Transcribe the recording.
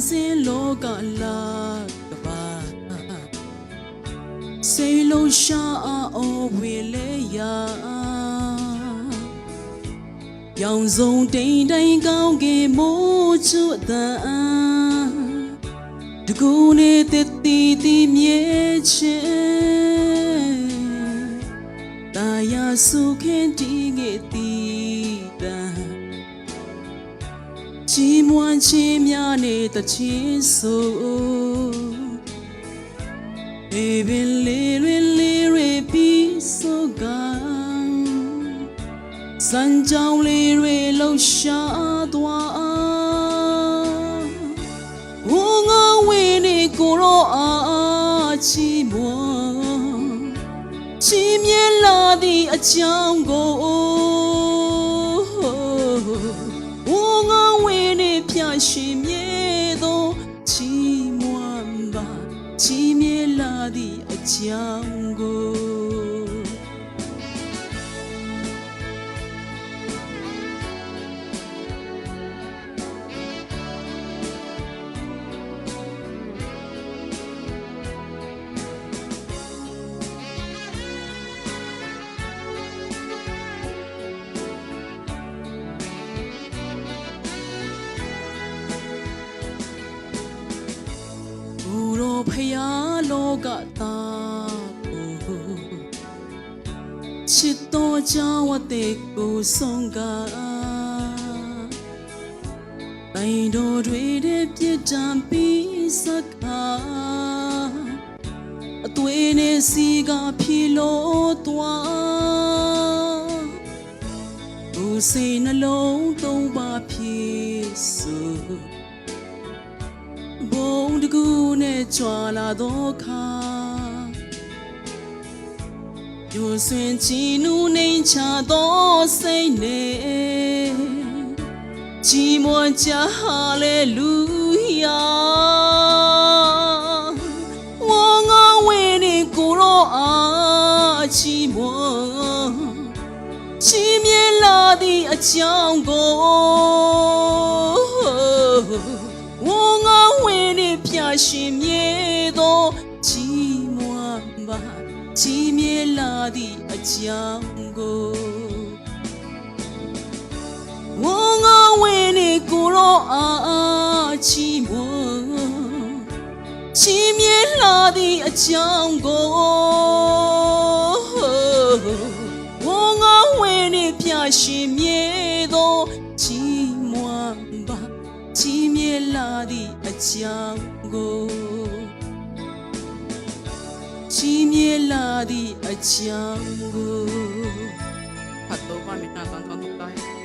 se loga la ba say lo sha o wele ya yang zong dai dai gao ge mo chu da de gu ne te ti mie che ta ya su khen ti ge ti da chỉ muốn chỉ mya ne ta chi so e bin le bi so ga san jiao le lo sha dua wo nga we ne ko ro a chi muốn chỉ mie la di a jiang goရှိမြဲသောချီးမွမ်းပါချီးမြဲလာသည့်အကြောင်းကိုဖယားလောကသားကိုချစ်တော်ကြောင့်အသေးကိုဆုံးကားတိုင်တော်တွေတဲ့ပြစ်ဒဏ်ပြီးစကားအသွေးနဲ့စီကဖြီလို့သွားဦးစိတ်နှလုံးသုံးပါဖြစ်စို့ဘုံတကူနဲ့ကြွာလာတော့ခါပြိုဆွင်ချီနူနေချတော့စိတ်နဲ့ချီမွန်ချဟာလေလူယာဝငါဝေနေကိုရောအာချီမွန်ချီမြဲလာသည့်အကြောင်းကိုရှင်မြဲသောချီးမွမ်းပါချီးမြဲလာသည့်အကြောင်းကိုဝငါဝင်းနေကိုရောအာချီးမွမ်းချီးမြဲလာသည့်အကြောင်းကိုဝငါဝင်းနေပြရှင်မြဲသောချီးမွမ်းပါချီးမြဲလာသည့်အကြောင်းချီးမြဲလာသည့်အကြောင်းကိုဖတ်တော့ပါမိသားတန်တန်တော့